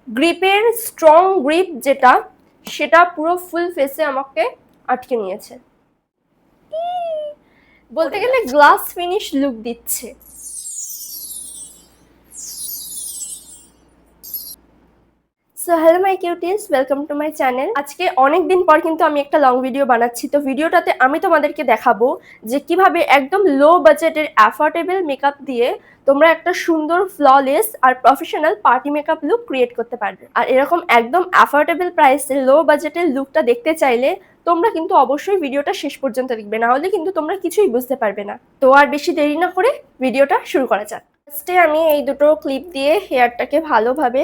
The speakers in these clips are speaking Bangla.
গ্রিপের স্ট্রং গ্রিপ যেটা, সেটা পুরো ফুল ফেসে আমাকে আটকে নিয়েছে। বলতে গেলে গ্লাস ফিনিশ লুক দিচ্ছে। So hello my cuties, welcome to my channel. আজকে অনেক দিন পর কিন্তু আমি একটা লং ভিডিও বানাচ্ছি। তো ভিডিওটাতে আমি তোমাদেরকে দেখাবো যে কিভাবে একদম লো বাজেটের অ্যাফোর্ডেবল মেকআপ দিয়ে তোমরা একটা সুন্দর ফ্ললেস আর professional party makeup look create করতে পারবে। আর এরকম একদম অ্যাফোর্ডেবল প্রাইসে লো বাজেটের লুকটা দেখতে চাইলে তোমরা কিন্তু অবশ্যই ভিডিওটা শেষ পর্যন্ত দেখবে, না হলে কিন্তু তোমরা কিছুই বুঝতে পারবে না। তো আর বেশি দেরি না করে ভিডিওটা শুরু করা যাক। ফার্স্টে আমি এই দুটো ক্লিপ দিয়ে হেয়ারটাকে ভালোভাবে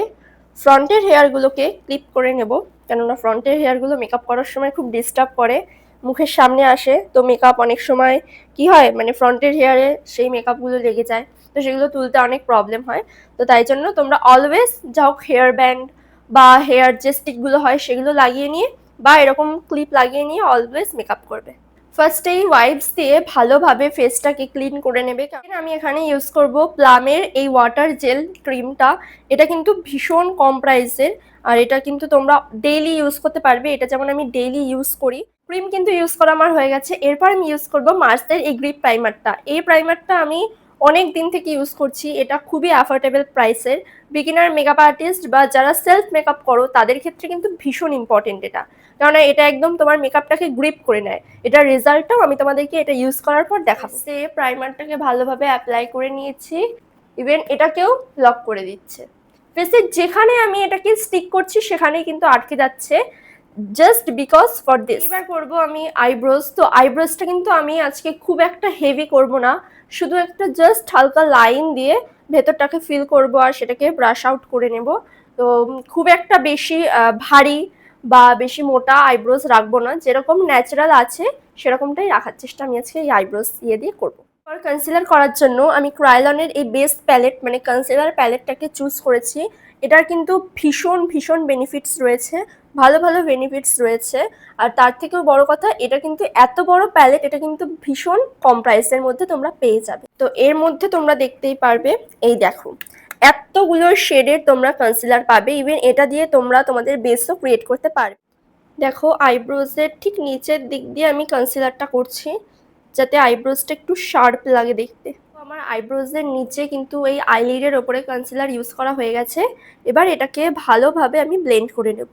ফ্রন্টের হেয়ারগুলোকে ক্লিপ করে নেব, কেননা ফ্রন্টের হেয়ারগুলো মেকআপ করার সময় খুব ডিস্টার্ব করে, মুখের সামনে আসে। তো মেকআপ অনেক সময় কি হয়, মানে ফ্রন্টের হেয়ারে সেই মেকআপগুলো লেগে যায়, তো সেগুলো তুলতে অনেক প্রবলেম হয়। তো তাই জন্য তোমরা অলওয়েজ যাও হেয়ার ব্যান্ড বা হেয়ার যে স্টিকগুলো হয় সেগুলো লাগিয়ে নিয়ে বা এরকম ক্লিপ লাগিয়ে নিয়ে অলওয়েজ মেকআপ করবে। ফার্স্টে এই ওয়াইপস দিয়ে ভালোভাবে ফেসটাকে ক্লিন করে নেবে। কারণ আমি এখানে ইউজ করব প্লামের এই ওয়াটার জেল ক্রিমটা। এটা কিন্তু ভীষণ কম প্রাইসের, আর এটা কিন্তু তোমরা ডেইলি ইউজ করতে পারবে। এটা যেমন আমি ডেইলি ইউজ করি। ক্রিম কিন্তু ইউজ করা আমার হয়ে গেছে। এরপর আমি ইউজ করব মার্সের এই গ্রিপ প্রাইমারটা। এই প্রাইমারটা আমি অনেক দিন থেকে ইউজ করছি। এটা খুবই অ্যাফোর্ডেবল প্রাইসের। বিগিনার মেকআপ আর্টিস্ট বা যারা সেলফ মেকআপ করো তাদের ক্ষেত্রে কিন্তু ভীষণ ইম্পর্টেন্ট এটা, কারণ এটা একদম তোমার মেকআপটাকে গ্রিপ করে নেয়। এটার রেজাল্টটাও আমি তোমাদেরকে এটা ইউজ করার পর দেখাবো। সে প্রাইমারটাকে ভালোভাবে অ্যাপ্লাই করে নিয়েছি, ইভেন এটাকেও লক করে দিচ্ছে। ফেসের যেখানে আমি এটাকে স্টিক করছি সেখানেই কিন্তু আটকে যাচ্ছে, জাস্ট বিকজ ফর দিস। এবার করবো আমি আইব্রোজ। তো আইব্রোজটা কিন্তু আমি আজকে খুব একটা হেভি করব না, শুধু একটা জাস্ট হালকা লাইন দিয়ে ভেতরটাকে ফিল করব আর সেটাকে ব্রাশ আউট করে নেব। তো খুব একটা বেশি ভারী বা বেশি মোটা আইব্রোজ রাখবো না, যেরকম ন্যাচারাল আছে সেরকমটাই রাখার চেষ্টা আমি আজকে এই আইব্রোজ দিয়ে করবো। কনসিলার করার জন্য আমি ক্রায়োলনের এই বেস্ট প্যালেট মানে কনসিলার প্যালেটটাকে চুজ করেছি। এটার কিন্তু ভীষণ ভীষণ বেনিফিটস রয়েছে, ভালো ভালো বেনিফিটস রয়েছে। আর তার থেকেও বড় কথা, এটা কিন্তু এত বড় প্যালেট, এটা কিন্তু ভীষণ কম প্রাইসের মধ্যে তোমরা পেয়ে যাবে। তো এর মধ্যে তোমরা দেখতেই পারবে, এই দেখো এতগুলো শেডের তোমরা কনসিলার পাবে। ইভেন এটা দিয়ে তোমরা তোমাদের বেসও ক্রিয়েট করতে পারবে। দেখো আইব্রোজের ঠিক নিচের দিক দিয়ে আমি কনসিলারটা করছি, যাতে আইব্রোজটা একটু শার্প লাগে দেখতে। আমার আইব্রোজের নিচে কিন্তু এই আইলিডের ওপরে কনসিলার ইউজ করা হয়ে গেছে। এবার এটাকে ভালোভাবে আমি ব্লেন্ড করে নেব,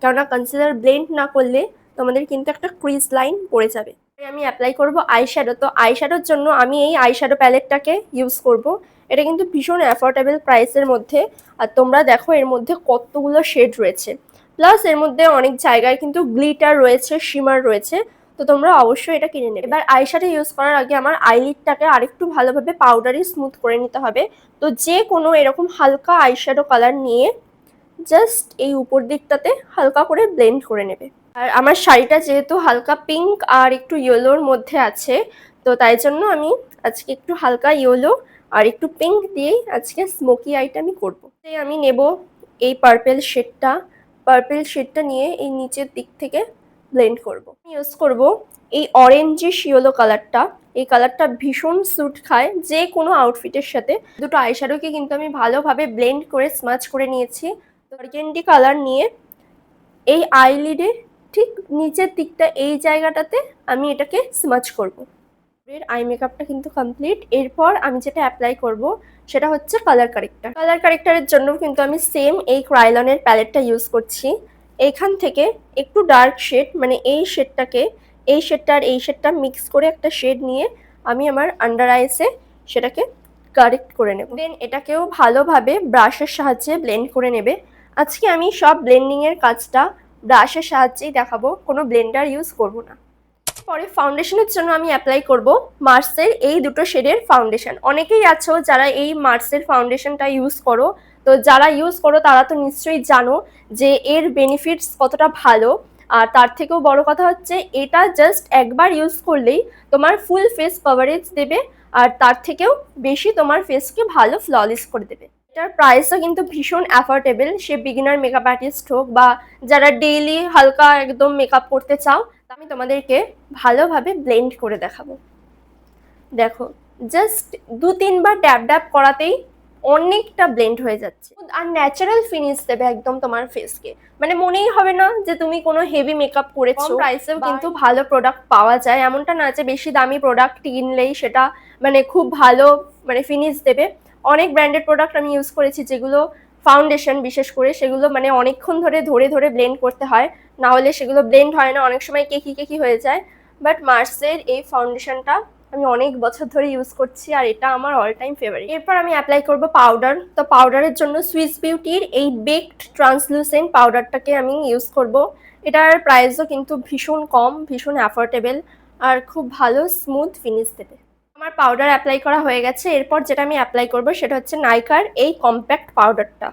কেননা কনসিলার ব্লেন্ড না করলে তোমাদের কিন্তু একটা ক্রিজ লাইন পড়ে যাবে। আমি অ্যাপ্লাই করব আইশ্যাডো। তো আইশ্যাডোর জন্য আমি এই আইশ্যাডো প্যালেটটাকে ইউজ করব। এটা কিন্তু ভীষণ অ্যাফোর্ডেবল প্রাইসের মধ্যে। আর তোমরা দেখো এর মধ্যে কতগুলো শেড রয়েছে, প্লাস এর মধ্যে অনেক জায়গায় কিন্তু গ্লিটার রয়েছে, শিমার রয়েছে। তো তোমরা অবশ্যই এটা কিনে নেবে। এবার আইশ্যাডো ইউজ করার আগে আমার আইলিডটাকে আরেকটু ভালোভাবে পাউডারি স্মুথ করে নিতে হবে। তো যে কোনো এরকম হালকা আইশ্যাডো কালার নিয়ে জাস্ট এই উপর দিকটাতে হালকা করে ব্লেন্ড করে নেবে। আর আমার শাড়িটা যেহেতু হালকা পিঙ্ক আর একটু ইয়েলোর মধ্যে আছে, তো তাই জন্য আমি আজকে একটু হালকা ইয়েলো আর একটু পিঙ্ক দিয়েই আজকে স্মোকি আইটা আমি করবো। আমি নেব এই পার্পেল শেডটা নিয়ে এই নিচের দিক থেকে ব্লেন্ড করব। ইউজ করব এই অরেঞ্জিশ ইয়েলো কালারটা। এই কালারটা ভীষণ স্যুট খায় যে কোনো আউটফিটের সাথে। দুটো আইশ্যাডোকে কিন্তু আমি ভালোভাবে ব্লেন্ড করে স্মাচ করে নিয়েছি। অর্গেন্ডি কালার নিয়ে এই আইলিডের ঠিক নিচের দিকটা এই জায়গাটাতে আমি এটাকে স্মাচ করব। আই মেকআপটা কিন্তু কমপ্লিট। এরপর আমি যেটা অ্যাপ্লাই করব সেটা হচ্ছে কালার কারেক্টারের জন্য কিন্তু আমি সেম এই ক্রায়োলনের প্যালেটটা ইউজ করছি। এইখান থেকে একটু ডার্ক শেড, মানে এই শেডটা আর এই শেডটা মিক্স করে একটা শেড নিয়ে আমি আমার আন্ডার আইসে সেটাকে কারেক্ট করে নেব। দেন এটাকেও ভালোভাবে ব্রাশের সাহায্যে ব্লেন্ড করে নেবে। আজকে আমি সব ব্লেন্ডিংয়ের কাজটা ব্রাশের সাহায্যেই দেখাবো, কোনো ব্লেন্ডার ইউজ করব না। পরে ফাউন্ডেশনের জন্য আমি অ্যাপ্লাই করব মার্সের এই দুটো শেডের ফাউন্ডেশন। অনেকেই আছো যারা এই মার্সের ফাউন্ডেশনটা ইউজ করো, তো যারা ইউজ করো তারা তো নিশ্চয়ই জানো যে এর বেনিফিটস কতটা ভালো। আর তার থেকেও বড় কথা হচ্ছে এটা জাস্ট একবার ইউজ করলেই তোমার ফুল ফেস কভারেজ দেবে, আর তার থেকেও বেশি তোমার ফেসকে ভালো ফ্ললেস করে দেবে। এটার প্রাইসও কিন্তু ভীষণ অ্যাফোর্ডেবল, সে বিগিনার মেকআপ আর্টিস্ট হোক বা যারা ডেইলি হালকা একদম মেকআপ করতে চাও। আমি তোমাদেরকে ভালোভাবে ব্লেন্ড করে দেখাবো। দেখো জাস্ট 2-3 বার ড্যাব ড্যাব করাতেই অনেকটা ব্লেন্ড হয়ে যাচ্ছে আর ন্যাচারাল ফিনিশ দেবে একদম তোমার ফেসকে। মানে মনেই হবে না যে তুমি কোনো হেভি মেকআপ করেছো। কম প্রাইসেও কিন্তু ভালো প্রোডাক্ট পাওয়া যায়, এমনটা না যে বেশি দামি প্রোডাক্ট কিনলেই সেটা মানে খুব ভালো মানে ফিনিশ দেবে। অনেক ব্র্যান্ডেড প্রোডাক্ট আমি ইউজ করেছি যেগুলো ফাউন্ডেশন বিশেষ করে সেগুলো মানে অনেকক্ষণ ধরে ধরে ধরে ব্লেন্ড করতে হয়, না হলে সেগুলো ব্লেন্ড হয় না, অনেক সময় কেকি কেকি হয়ে যায়। বাট মার্সের এই ফাউন্ডেশনটা আমি অনেক বছর ধরে ইউজ করছি আর এটা আমার অল টাইম ফেভারিট। এরপর আমি অ্যাপ্লাই করব পাউডার। তো পাউডারের জন্য সুইস বিউটির এই বেকড ট্রান্সলুসেন্ট পাউডারটাকে আমি ইউজ করব। এটার প্রাইসও কিন্তু ভীষণ কম, ভীষণ অ্যাফোর্ডেবল আর খুব ভালো স্মুথ ফিনিশ দেবে। আমার পাউডার অ্যাপ্লাই করা হয়ে গেছে। এরপর যেটা আমি অ্যাপ্লাই করব সেটা হচ্ছে নাইকার এই কম্প্যাক্ট পাউডারটা।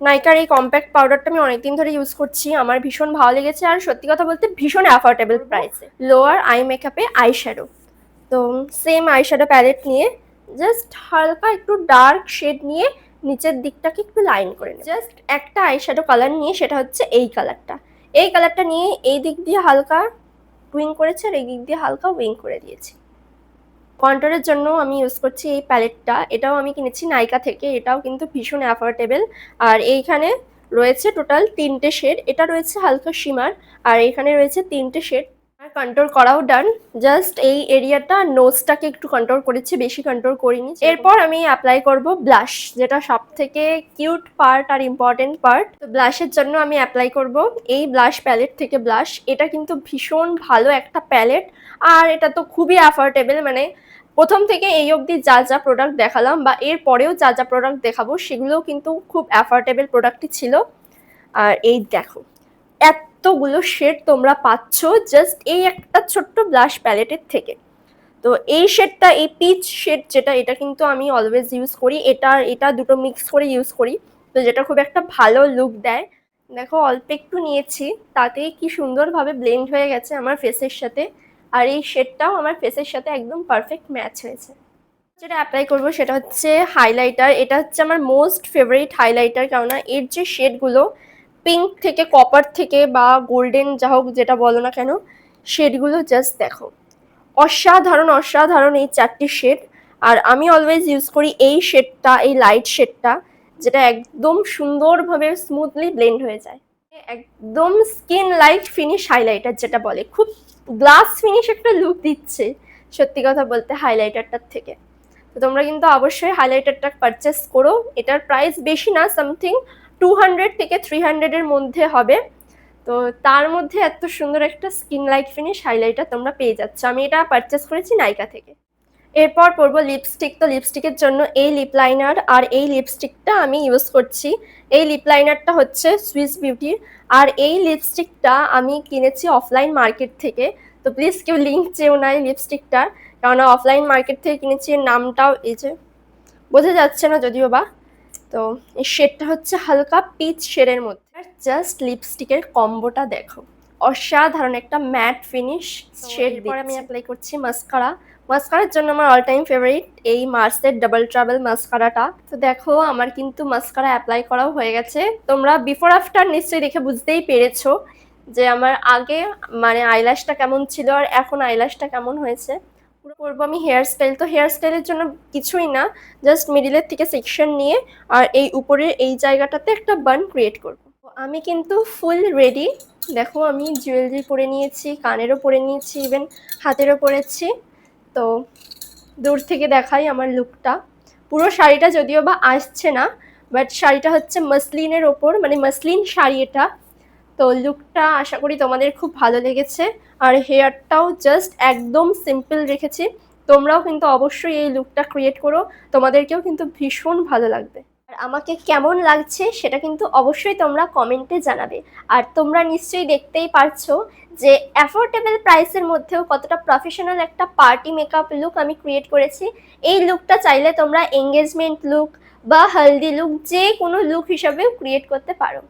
নাইকার এই কম্প্যাক্ট পাউডারটা আমি অনেকদিন ধরে ইউজ করছি, আমার ভীষণ ভালো লেগেছে আর সত্যি কথা বলতে ভীষণ অ্যাফোর্ডেবল প্রাইসে। লোয়ার আই মেকআপে আই শ্যাডো, তো সেম আই শ্যাডো প্যালেট নিয়ে জাস্ট হালকা একটু ডার্ক শেড নিয়ে নিচের দিকটাকে একটু লাইন করে নিই। জাস্ট একটা আই শ্যাডো কালার নিয়ে সেটা হচ্ছে এই কালারটা। এই কালারটা নিয়ে এই দিক দিয়ে হালকা উইং করেছে আর এই দিক দিয়ে হালকা উইং করে দিয়েছি। কন্ট্যুরের জন্য আমি ইউজ করছি এই প্যালেটটা, এটাও আমি কিনেছি নাইকা থেকে, এটাও কিন্তু ভীষণ অ্যাফোর্ডেবল। আর এইখানে রয়েছে টোটাল 3টে শেড, এটা রয়েছে হালকা শিমার আর এইখানে রয়েছে 3টে শেড। আর কন্ট্রোল করাও ডান, জাস্ট এই এরিয়াটা নোজটাকে একটু কন্ট্রোল করেছি, বেশি কন্ট্রোল করিনি। এরপর আমি অ্যাপ্লাই করব ব্লাশ, যেটা সব থেকে কিউট পার্ট আর ইম্পর্টেন্ট পার্ট। তো ব্লাশের জন্য আমি অ্যাপ্লাই করব এই ব্লাশ প্যালেট থেকে ব্লাশ। এটা কিন্তু ভীষণ ভালো একটা প্যালেট আর এটা তো খুবই অ্যাফোর্ডেবল। মানে প্রথম থেকে এই অবধি যা যা প্রোডাক্ট দেখালাম বা এর পরেও যা যা প্রোডাক্ট দেখাবো সেগুলোও কিন্তু খুব অ্যাফোর্ডেবল প্রোডাক্টই ছিল। আর এই দেখো এতগুলো শেড তোমরা পাচ্ছ জাস্ট এই একটা ছোট্ট ব্লাশ প্যালেটের থেকে। তো এই শেডটা, এই পিচ শেড যেটা, এটা কিন্তু আমি অলওয়েজ ইউজ করি, এটা দুটো মিক্স করে ইউজ করি, তো যেটা খুব একটা ভালো লুক দেয়। দেখো অল্প একটু নিয়েছি, তাতেই কি সুন্দরভাবে ব্লেন্ড হয়ে গেছে আমার ফেসের সাথে আর এই শেডটাও আমার ফেসের সাথে একদম পারফেক্ট ম্যাচ হয়েছে। যেটা অ্যাপ্লাই করবো সেটা হচ্ছে হাইলাইটার। এটা হচ্ছে আমার মোস্ট ফেভারিট হাইলাইটার, কেননা এর যে শেডগুলো পিঙ্ক থেকে কপার থেকে বা গোল্ডেন যা হোক যেটা বলো না কেন, শেডগুলো জাস্ট দেখো অসাধারণ অসাধারণ এই 4টি শেড। আর আমি অলওয়েজ ইউজ করি এই শেডটা, এই লাইট শেডটা, যেটা একদম সুন্দরভাবে স্মুথলি ব্লেন্ড হয়ে যায়। একদম স্কিন লাইট ফিনিশ হাইলাইটার যেটা বলে, খুব গ্লাস ফিনিশ একটা লুক দিচ্ছে সত্যি কথা বলতে হাইলাইটারটার থেকে। তো তোমরা কিন্তু অবশ্যই হাইলাইটারটা পারচেস করো। এটার প্রাইস বেশি না, সামথিং 200 থেকে 300 এর মধ্যে হবে। তো তার মধ্যে এত সুন্দর একটা স্কিন লাইট ফিনিশ হাইলাইটার তোমরা পেয়ে যাচ্ছ। আমি এটা পারচেস করেছি নাইকা থেকে। এরপর পরবো লিপস্টিক। তো লিপস্টিকের জন্য এই লিপ লাইনার আর এই লিপস্টিকটা আমি ইউজ করছি। এই লিপ লাইনারটা হচ্ছে সুইস বিউটির আর এই লিপস্টিকটা আমি কিনেছি অফলাইন মার্কেট থেকে। তো প্লিজ কেউ লিঙ্ক চেও না এই লিপস্টিকটার, কেননা অফলাইন মার্কেট থেকে কিনেছি। এর নামটাও এই যে বোঝা যাচ্ছে না যদিও বা। তো এই শেডটা হচ্ছে হালকা পিচ শেডের মধ্যে। আর জাস্ট লিপস্টিকের কম্বোটা দেখো, অসাধারণ একটা ম্যাট ফিনিশ শেড। পরে আমি অ্যাপ্লাই করছি মাস্কারা। মাস্কারার জন্য আমার অল টাইম ফেভারিট এই মার্সের ডাবল ট্রাভেল মাস্কারাটা। তো দেখো আমার কিন্তু মাস্কারা অ্যাপ্লাই করাও হয়ে গেছে। তোমরা বিফোর আফটার নিশ্চয়ই দেখে বুঝতেই পেরেছো যে আমার আগে মানে আইল্যাশটা কেমন ছিল আর এখন আইল্যাশটা কেমন হয়েছে। পুরো করবো আমি হেয়ার স্টাইল। তো হেয়ার স্টাইলের জন্য কিছুই না, জাস্ট মিডিলের থেকে সেকশন নিয়ে আর এই উপরের এই জায়গাটাতে একটা বান ক্রিয়েট করবো। আমি কিন্তু ফুল রেডি। দেখো আমি জুয়েলারি পরে নিয়েছি, কানেরও পরে নিয়েছি, ইভেন হাতেরও পরেছি। তো দূর থেকে দেখাই আমার লুকটা। পুরো শাড়িটা যদিও বা আসছে না, বাট শাড়িটা হচ্ছে মাসলিনের ওপর, মানে মাসলিন শাড়ি এটা। তো লুকটা আশা করি তোমাদের খুব ভালো লেগেছে। আর হেয়ারটাও জাস্ট একদম সিম্পল রেখেছি। তোমরাও কিন্তু অবশ্যই এই লুকটা ক্রিয়েট করো, তোমাদেরকেও কিন্তু ভীষণ ভালো লাগবে। আর আমাকে কেমন লাগছে সেটা কিন্তু অবশ্যই তোমরা কমেন্টে জানাবে। আর তোমরা নিশ্চয়ই দেখতেই পারছো যে অ্যাফোর্ডেবল প্রাইসের মধ্যেও কতটা প্রফেশনাল একটা পার্টি মেকআপ লুক আমি ক্রিয়েট করেছি। এই লুকটা চাইলে তোমরা এঙ্গেজমেন্ট লুক বা হলদি লুক যে কোনো লুক হিসাবেও ক্রিয়েট করতে পারো।